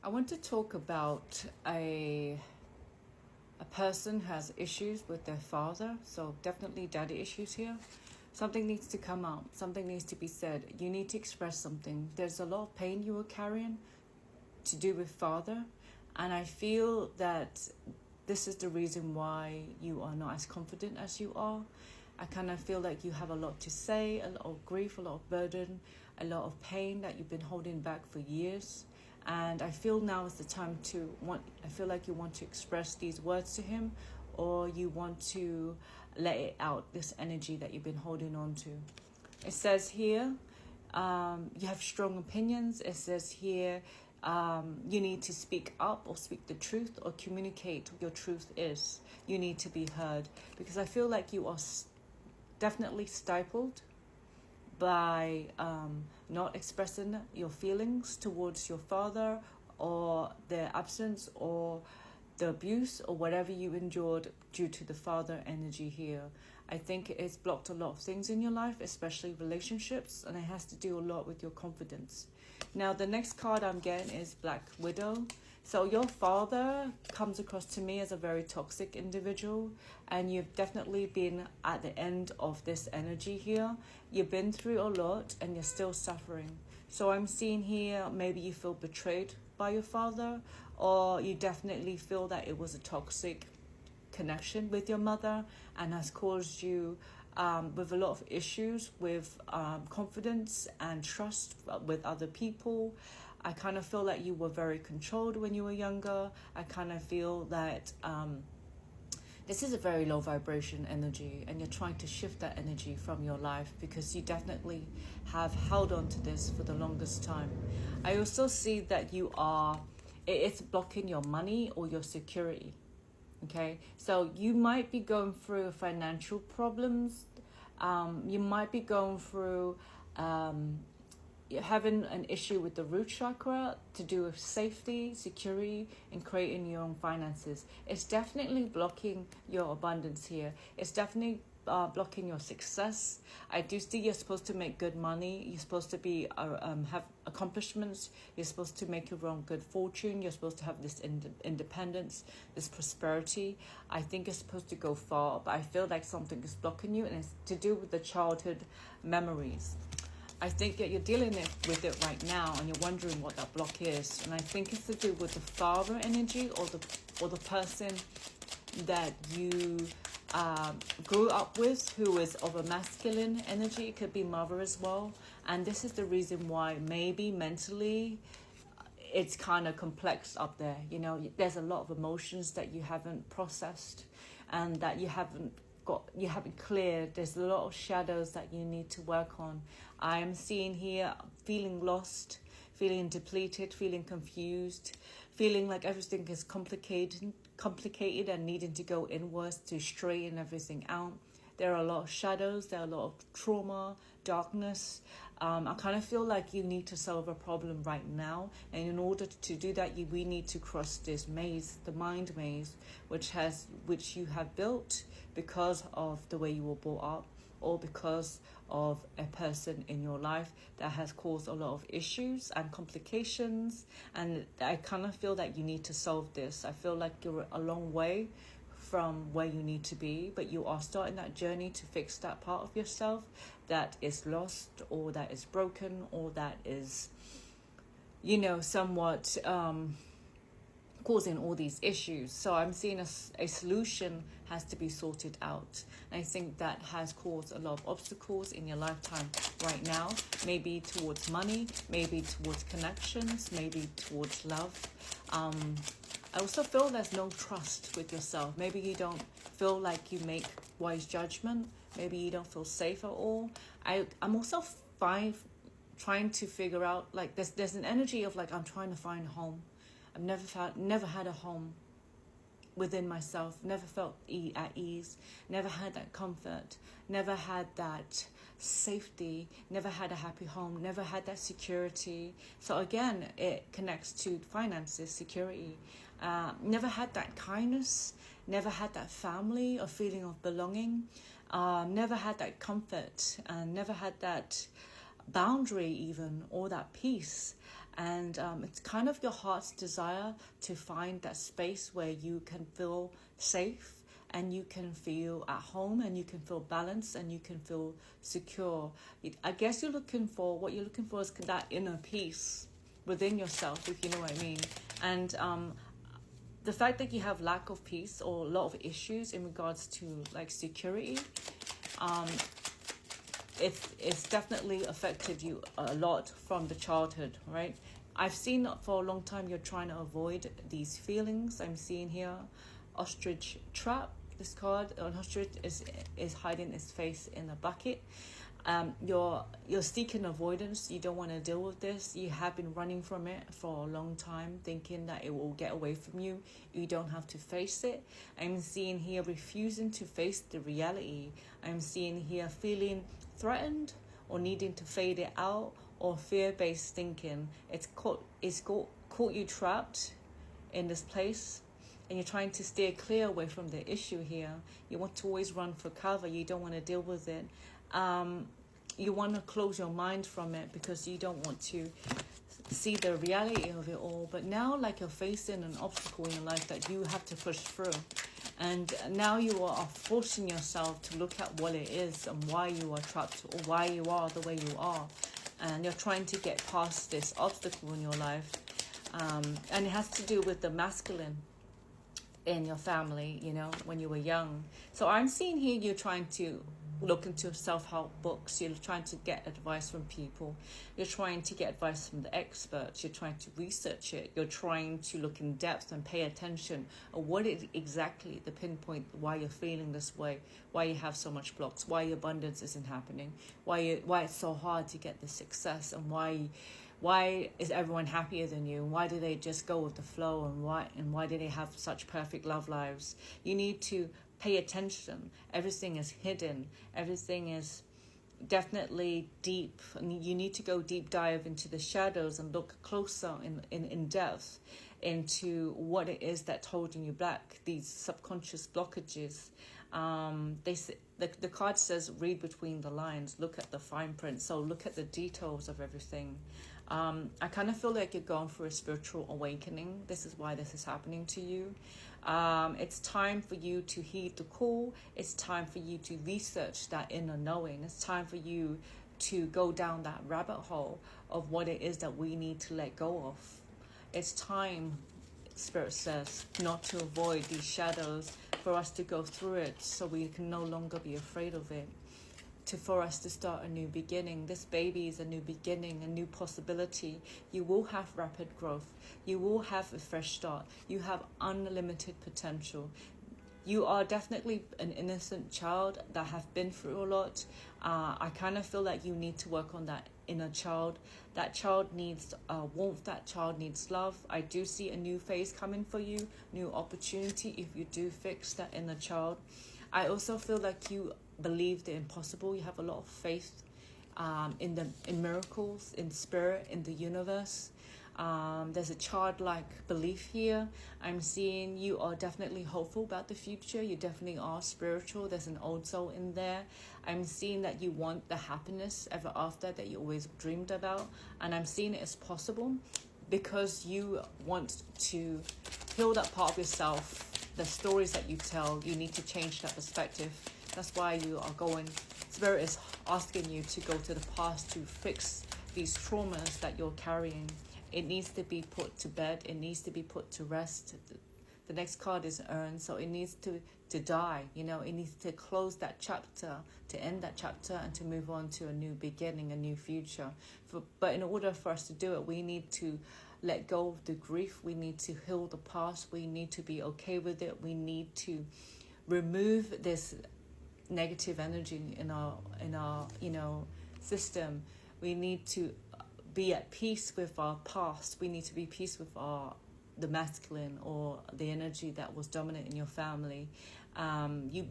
I want to talk about a person who has issues with their father. So definitely daddy issues here. Something needs to come out. Something needs to be said. You need to express something. There's a lot of pain you are carrying to do with father. And I feel that this is the reason why you are not as confident as you are. I kind of feel like you have a lot to say, a lot of grief, a lot of burden, a lot of pain that you've been holding back for years. And I feel now is the time I feel like you want to express these words to him, or you want to let it out, this energy that you've been holding on to. It says here, you have strong opinions. It says here, you need to speak up or speak the truth or communicate what your truth is. You need to be heard, because I feel like you are definitely stifled by not expressing your feelings towards your father, or their absence, or the abuse, or whatever you endured due to the father energy here. I think it's blocked a lot of things in your life, especially relationships, and it has to do a lot with your confidence. Now, the next card I'm getting is Black Widow. So your father comes across to me as a very toxic individual, and you've definitely been at the end of this energy here. You've been through a lot and you're still suffering. So I'm seeing here, maybe you feel betrayed by your father, or you definitely feel that it was a toxic connection with your mother and has caused you with a lot of issues with confidence and trust with other people. I kind of feel like you were very controlled when you were younger. I kind of feel that this is a very low vibration energy, and you're trying to shift that energy from your life because you definitely have held on to this for the longest time. I also see that it's blocking your money or your security. Okay, so you might be going through financial problems. You might be going through having an issue with the root chakra to do with safety, security, and creating your own finances. It's definitely blocking your abundance here. It's definitely blocking your success. I do see you're supposed to make good money. You're supposed to be have accomplishments. You're supposed to make your own good fortune. You're supposed to have this independence, this prosperity. I think it's supposed to go far, but I feel like something is blocking you, and it's to do with the childhood memories. I think that you're dealing with it right now, and you're wondering what that block is. And I think it's to do with the father energy, or the person that you grew up with, who is of a masculine energy. It could be mother as well. And this is the reason why maybe mentally it's kind of complex up there. You know, there's a lot of emotions that you haven't processed, and that you haven't cleared. There's a lot of shadows that you need to work on. I am seeing here feeling lost, feeling depleted, feeling confused, feeling like everything is complicated and needing to go inwards to straighten everything out. There are a lot of shadows, there are a lot of trauma, darkness. I kind of feel like you need to solve a problem right now, and in order to do that, we need to cross this maze, the mind maze, which you have built because of the way you were brought up, or because of a person in your life that has caused a lot of issues and complications. And I kind of feel that you need to solve this. I feel like you're a long way from where you need to be, but you are starting that journey to fix that part of yourself that is lost, or that is broken, or that is, somewhat causing all these issues. So I'm seeing a solution has to be sorted out. And I think that has caused a lot of obstacles in your lifetime right now, maybe towards money, maybe towards connections, maybe towards love. I also feel there's no trust with yourself. Maybe you don't feel like you make wise judgment. Maybe you don't feel safe at all. I'm also trying to figure out, like, there's an energy of like, I'm trying to find home. I've never had a home within myself, never felt at ease, never had that comfort, never had that safety, never had a happy home, never had that security. So again, it connects to finances, security. Never had that kindness, never had that family or feeling of belonging, never had that comfort, and never had that boundary even, or that peace. And it's kind of your heart's desire to find that space where you can feel safe and you can feel at home and you can feel balanced and you can feel secure. I guess what you're looking for is that inner peace within yourself, if you know what I mean. And the fact that you have lack of peace or a lot of issues in regards to like security, it's definitely affected you a lot from the childhood, right? I've seen for a long time you're trying to avoid these feelings. I'm seeing here ostrich trap. This card, an ostrich is hiding its face in a bucket. You're seeking avoidance. You don't want to deal with this. You have been running from it for a long time, thinking that it will get away from you. You don't have to face it. I'm seeing here refusing to face the reality. I'm seeing here feeling threatened or needing to fade it out, or fear-based thinking. It's caught you trapped in this place, and you're trying to steer clear away from the issue here. You want to always run for cover. You don't want to deal with it. You want to close your mind from it because you don't want to see the reality of it all. But now, like, you're facing an obstacle in your life that you have to push through. And now you are forcing yourself to look at what it is and why you are trapped or why you are the way you are. And you're trying to get past this obstacle in your life. And it has to do with the masculine in your family, you know, when you were young. So I'm seeing here you're trying to look into self-help books. You're trying to get advice from people. You're trying to get advice from the experts. You're trying to research it. You're trying to look in depth and pay attention on what is exactly the pinpoint why you're feeling this way, why you have so much blocks, why your abundance isn't happening, why it's so hard to get the success, and why is everyone happier than you? Why do they just go with the flow? And why do they have such perfect love lives? You need to pay attention. Everything is hidden. Everything is definitely deep. And you need to go deep dive into the shadows and look closer in depth into what it is that's holding you back, these subconscious blockages. The card says read between the lines, look at the fine print. So look at the details of everything. I kind of feel like you're going through a spiritual awakening. This is why this is happening to you. It's time for you to heed the call. It's time for you to research that inner knowing. It's time for you to go down that rabbit hole of what it is that we need to let go of. It's time, Spirit says, not to avoid these shadows, for us to go through it so we can no longer be afraid of it. For us to start a new beginning. This baby is a new beginning, a new possibility. You will have rapid growth. You will have a fresh start. You have unlimited potential. You are definitely an innocent child that have been through a lot. I kind of feel like you need to work on that inner child. That child needs warmth. That child needs love. I do see a new phase coming for you, new opportunity if you do fix that inner child. I also feel like you believe the impossible. You have a lot of faith in miracles, in spirit, in the universe. There's a childlike belief here. I'm seeing you are definitely hopeful about the future. You definitely are spiritual. There's an old soul in there. I'm seeing that you want the happiness ever after that you always dreamed about. And I'm seeing it as possible because you want to heal that part of yourself. The stories that you tell, you need to change that perspective. That's why you are going. Spirit is asking you to go to the past to fix these traumas that you're carrying. It needs to be put to bed. It needs to be put to rest. The next card is urn, so it needs to die. You know, it needs to close that chapter, to end that chapter, and to move on to a new beginning, a new future. But in order for us to do it, we need to let go of the grief. We need to heal the past. We need to be okay with it. We need to remove this negative energy in our system. We need to be at peace with our past. We need to be at peace with the masculine or the energy that was dominant in your family.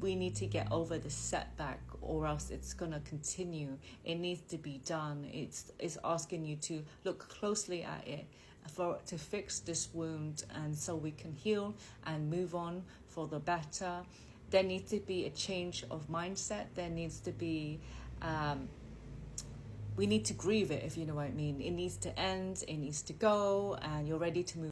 We need to get over the setback, or else it's going to continue. It needs to be done. It's asking you to look closely at it to fix this wound, and so we can heal and move on for the better. There needs to be a change of mindset. There needs to be we need to grieve it, if you know what I mean. It needs to end, it needs to go, and you're ready to move